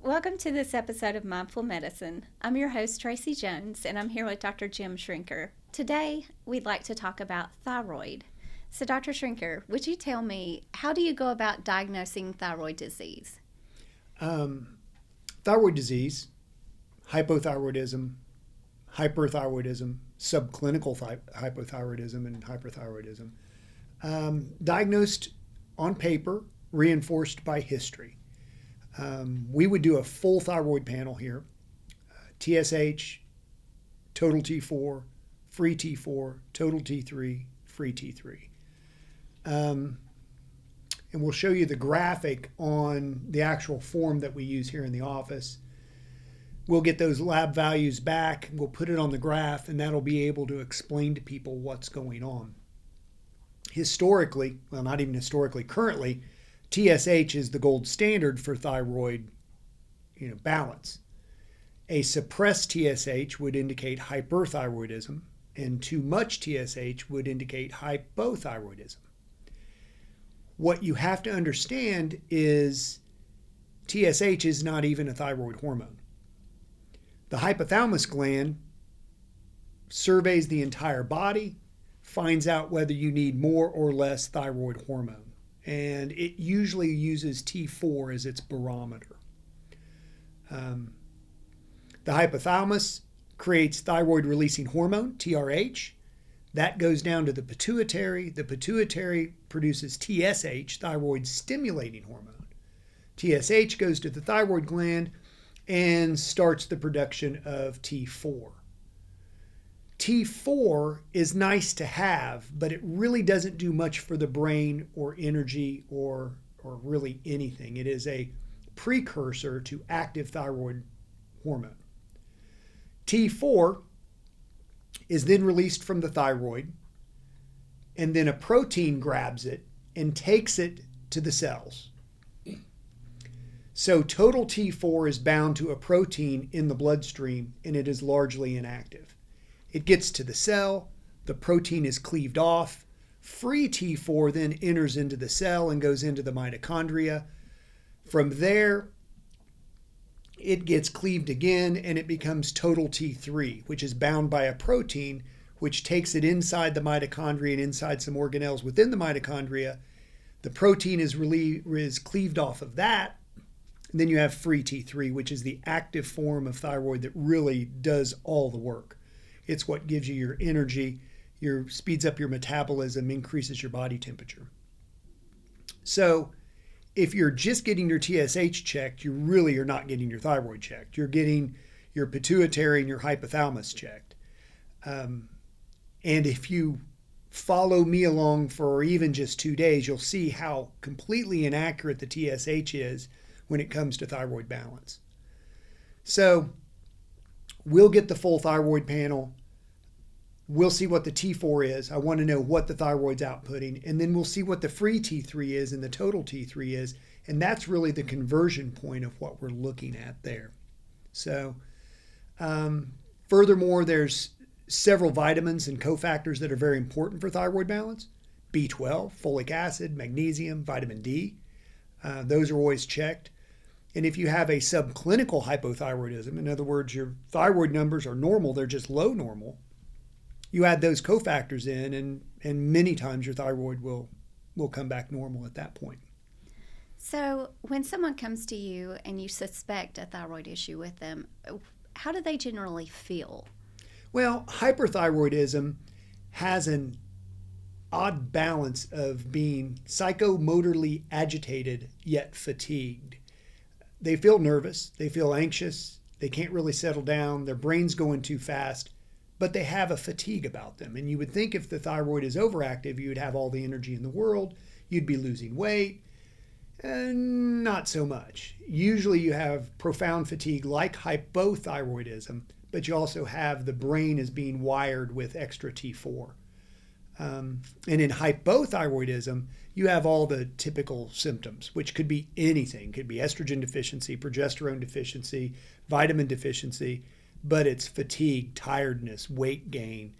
Welcome to this episode of Mindful Medicine. I'm your host, Tracy Jones, and I'm here with Dr. Jim Schrenker. Today, we'd like to talk about thyroid. So, Dr. Schrenker, would you tell me, how do you go about diagnosing thyroid disease? Thyroid disease, hypothyroidism, hyperthyroidism, subclinical hypothyroidism, and hyperthyroidism. Diagnosed on paper, reinforced by history. We would do a full thyroid panel here. TSH, total T4, free T4, total T3, free T3. And we'll show you the graphic on the actual form that we use here in the office. We'll get those lab values back, we'll put it on the graph, and that'll be able to explain to people what's going on. Historically, well, not even historically, currently, TSH is the gold standard for thyroid, balance. A suppressed TSH would indicate hyperthyroidism, and too much TSH would indicate hypothyroidism. What you have to understand is TSH is not even a thyroid hormone. The hypothalamus gland surveys the entire body, finds out whether you need more or less thyroid hormone. And it usually uses T4 as its barometer. The hypothalamus creates thyroid releasing hormone, TRH. That goes down to the pituitary. The pituitary produces TSH, thyroid stimulating hormone. TSH goes to the thyroid gland and starts the production of T4. T4 is nice to have, but it really doesn't do much for the brain or energy or really anything. It is a precursor to active thyroid hormone. T4 is then released from the thyroid, and then a protein grabs it and takes it to the cells. So total T4 is bound to a protein in the bloodstream, and it is largely inactive. It gets to the cell, the protein is cleaved off, free T4 then enters into the cell and goes into the mitochondria. From there, it gets cleaved again and it becomes total T3, which is bound by a protein which takes it inside the mitochondria and inside some organelles within the mitochondria. The protein is cleaved off of that. And then you have free T3, which is the active form of thyroid that really does all the work. It's what gives you your energy, speeds up your metabolism, increases your body temperature. So if you're just getting your TSH checked, you really are not getting your thyroid checked. You're getting your pituitary and your hypothalamus checked. And if you follow me along for even just 2 days, you'll see how completely inaccurate the TSH is when it comes to thyroid balance. So we'll get the full thyroid panel. We'll see what the T4 is. I want to know what the thyroid's outputting. And then we'll see what the free T3 is and the total T3 is. And that's really the conversion point of what we're looking at there. So furthermore, there's several vitamins and cofactors that are very important for thyroid balance. B12, folic acid, magnesium, vitamin D. Those are always checked. And if you have a subclinical hypothyroidism, in other words, your thyroid numbers are normal, they're just low normal, you add those cofactors in and many times your thyroid will come back normal at that point. So when someone comes to you and you suspect a thyroid issue with them, how do they generally feel? Well, hyperthyroidism has an odd balance of being psychomotorly agitated yet fatigued. They feel nervous, they feel anxious, they can't really settle down, their brain's going too fast, but they have a fatigue about them. And you would think if the thyroid is overactive, you would have all the energy in the world, you'd be losing weight, and not so much. Usually you have profound fatigue like hypothyroidism, but you also have the brain as being wired with extra T4. And in hypothyroidism, you have all the typical symptoms, which could be anything. Could be estrogen deficiency, progesterone deficiency, vitamin deficiency, but it's fatigue, tiredness, weight gain.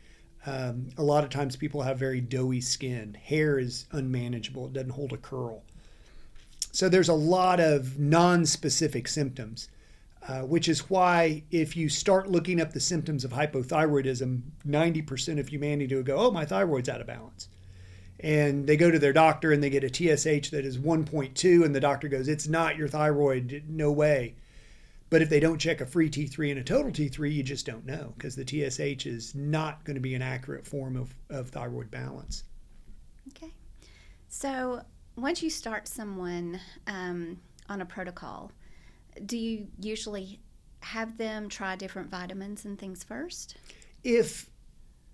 A lot of times people have very doughy skin. Hair is unmanageable. It doesn't hold a curl. So there's a lot of non-specific symptoms, which is why if you start looking up the symptoms of hypothyroidism, 90% of humanity will go, oh, my thyroid's out of balance. And they go to their doctor and they get a TSH that is 1.2 and the doctor goes, it's not your thyroid, no way. But if they don't check a free T3 and a total T3, you just don't know because the TSH is not going to be an accurate form of thyroid balance. Okay. So once you start someone on a protocol, do you usually have them try different vitamins and things first? If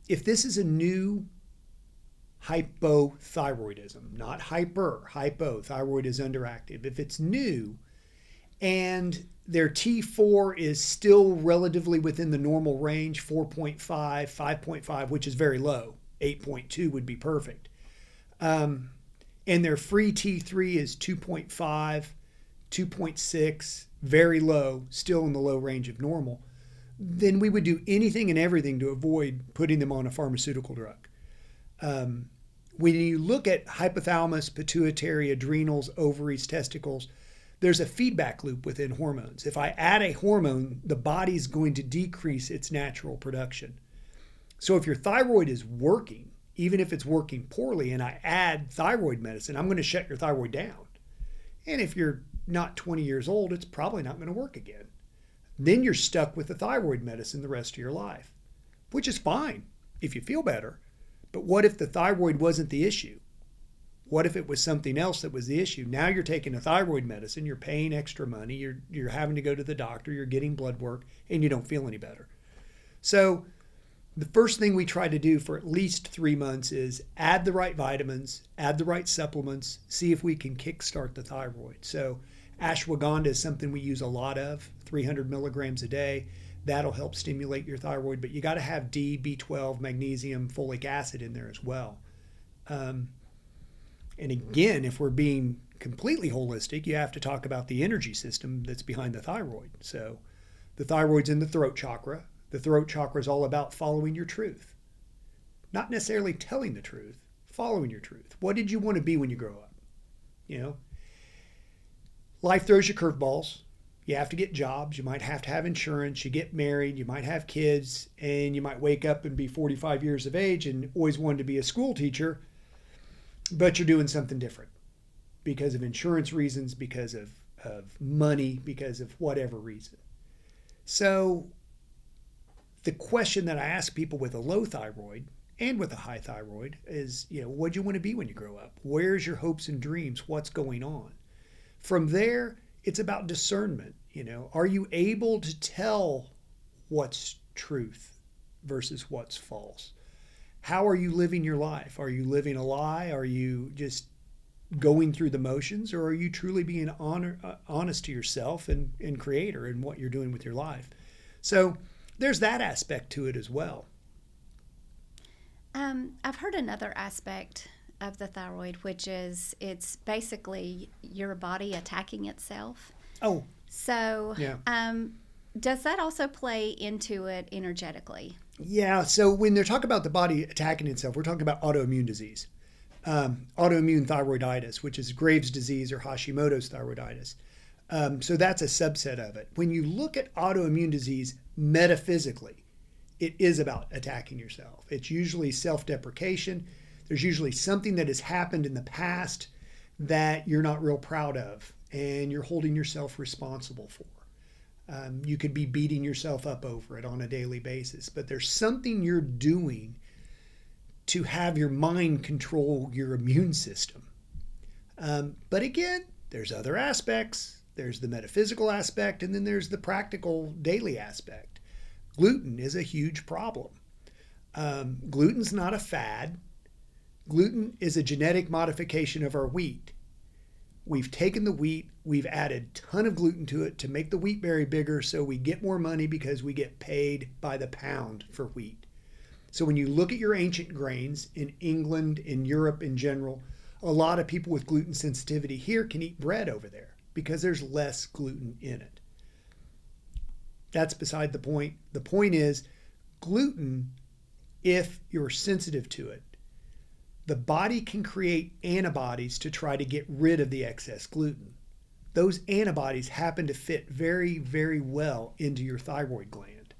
this is a new hypothyroidism, not hypo, thyroid is underactive. If it's new and their T4 is still relatively within the normal range, 4.5, 5.5, which is very low, 8.2 would be perfect. And their free T3 is 2.5, 2.6, very low, still in the low range of normal, then we would do anything and everything to avoid putting them on a pharmaceutical drug. When you look at hypothalamus, pituitary, adrenals, ovaries, testicles, there's a feedback loop within hormones. If I add a hormone, the body's going to decrease its natural production. So if your thyroid is working, even if it's working poorly, and I add thyroid medicine, I'm going to shut your thyroid down. And if you're not 20 years old, it's probably not going to work again. Then you're stuck with the thyroid medicine the rest of your life, which is fine if you feel better. But what if the thyroid wasn't the issue? What if it was something else that was the issue? Now you're taking a thyroid medicine, you're paying extra money, you're having to go to the doctor, you're getting blood work, and you don't feel any better. So the first thing we try to do for at least 3 months is add the right vitamins, add the right supplements, see if we can kickstart the thyroid. So ashwagandha is something we use a lot of, 300 milligrams a day. That'll help stimulate your thyroid, but you got to have D, B12, magnesium, folic acid in there as well. And again, if we're being completely holistic, you have to talk about the energy system that's behind the thyroid. So the thyroid's in the throat chakra. The throat chakra is all about following your truth. Not necessarily telling the truth, following your truth. What did you want to be when you grow up? You know, life throws you curveballs. You have to get jobs. You might have to have insurance. You get married. You might have kids. And you might wake up and be 45 years of age and always wanted to be a school teacher. But you're doing something different because of insurance reasons, because of money, because of whatever reason. So the question that I ask people with a low thyroid and with a high thyroid is, what do you want to be when you grow up? Where's your hopes and dreams? What's going on? From there, it's about discernment. Are you able to tell what's truth versus what's false? How are you living your life? Are you living a lie? Are you just going through the motions? Or are you truly being honest to yourself and creator in what you're doing with your life? So there's that aspect to it as well. I've heard another aspect of the thyroid, which is it's basically your body attacking itself. Oh. So yeah. Does that also play into it energetically? Yeah, so when they're talking about the body attacking itself, we're talking about autoimmune disease. Autoimmune thyroiditis, which is Graves' disease or Hashimoto's thyroiditis. So that's a subset of it. When you look at autoimmune disease metaphysically, it is about attacking yourself. It's usually self-deprecation. There's usually something that has happened in the past that you're not real proud of and you're holding yourself responsible for. You could be beating yourself up over it on a daily basis, but there's something you're doing to have your mind control your immune system. But again, there's other aspects. There's the metaphysical aspect, and then there's the practical daily aspect. Gluten is a huge problem. Gluten's not a fad. Gluten is a genetic modification of our wheat. We've taken the wheat, we've added a ton of gluten to it to make the wheat berry bigger so we get more money because we get paid by the pound for wheat. So when you look at your ancient grains in England, in Europe in general, a lot of people with gluten sensitivity here can eat bread over there because there's less gluten in it. That's beside the point. The point is gluten, if you're sensitive to it, the body can create antibodies to try to get rid of the excess gluten. Those antibodies happen to fit very, very well into your thyroid gland.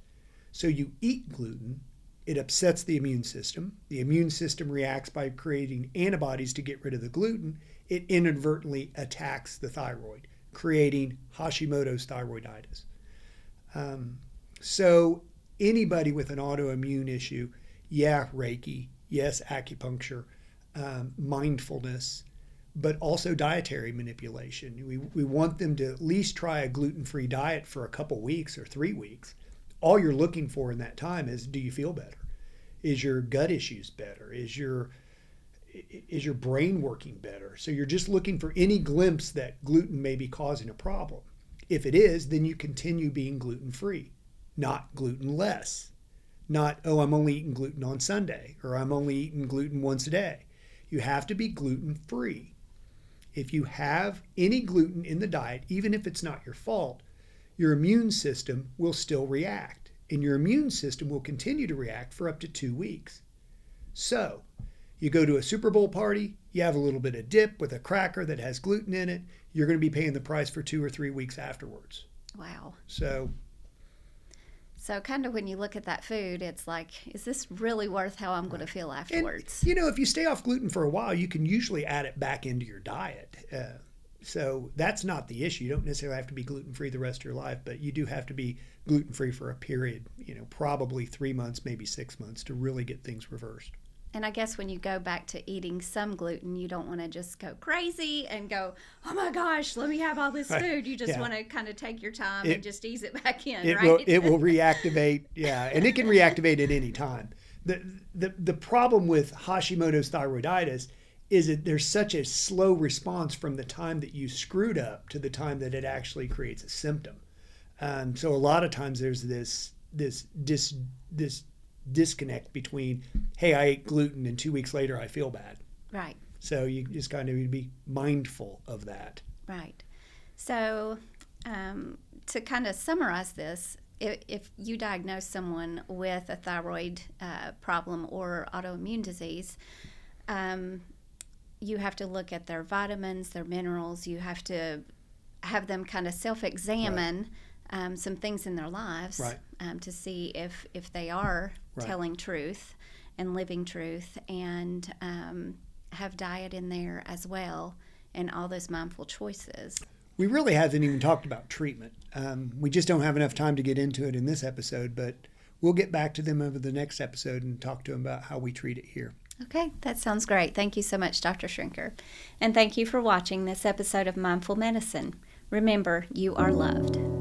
So you eat gluten, it upsets the immune system. The immune system reacts by creating antibodies to get rid of the gluten. It inadvertently attacks the thyroid, creating Hashimoto's thyroiditis. So anybody with an autoimmune issue, yeah, Reiki, yes, acupuncture, mindfulness, but also dietary manipulation. We want them to at least try a gluten-free diet for a couple weeks or 3 weeks. All you're looking for in that time is, do you feel better? Is your gut issues better? Is your brain working better? So you're just looking for any glimpse that gluten may be causing a problem. If it is, then you continue being gluten-free, not gluten-less. Not, oh, I'm only eating gluten on Sunday, or I'm only eating gluten once a day. You have to be gluten-free. If you have any gluten in the diet, even if it's not your fault, your immune system will still react. And your immune system will continue to react for up to 2 weeks. So, you go to a Super Bowl party, you have a little bit of dip with a cracker that has gluten in it, you're going to be paying the price for 2 or 3 weeks afterwards. Wow. So kind of when you look at that food, it's like, is this really worth how I'm going to feel afterwards? And, if you stay off gluten for a while, you can usually add it back into your diet. So that's not the issue. You don't necessarily have to be gluten-free the rest of your life, but you do have to be gluten-free for a period, probably 3 months, maybe 6 months to really get things reversed. And I guess when you go back to eating some gluten, you don't want to just go crazy and go, oh my gosh, let me have all this food. You just want to kind of take your time and just ease it back in, right? It will reactivate, and it can reactivate at any time. The problem with Hashimoto's thyroiditis is that there's such a slow response from the time that you screwed up to the time that it actually creates a symptom. So a lot of times there's this disconnect between, hey, I ate gluten and 2 weeks later I feel bad. Right. So you just kind of need to be mindful of that. Right. So to kind of summarize this, if you diagnose someone with a thyroid problem or autoimmune disease, you have to look at their vitamins, their minerals. You have to have them kind of self-examine some things in their lives to see if they are telling truth and living truth, and have diet in there as well, and all those mindful choices. We really haven't even talked about treatment. We just don't have enough time to get into it in this episode, but we'll get back to them over the next episode and talk to them about how we treat it here. Okay, that sounds great. Thank you so much, Dr. Schrenker. And thank you for watching this episode of Mindful Medicine. Remember, you are loved.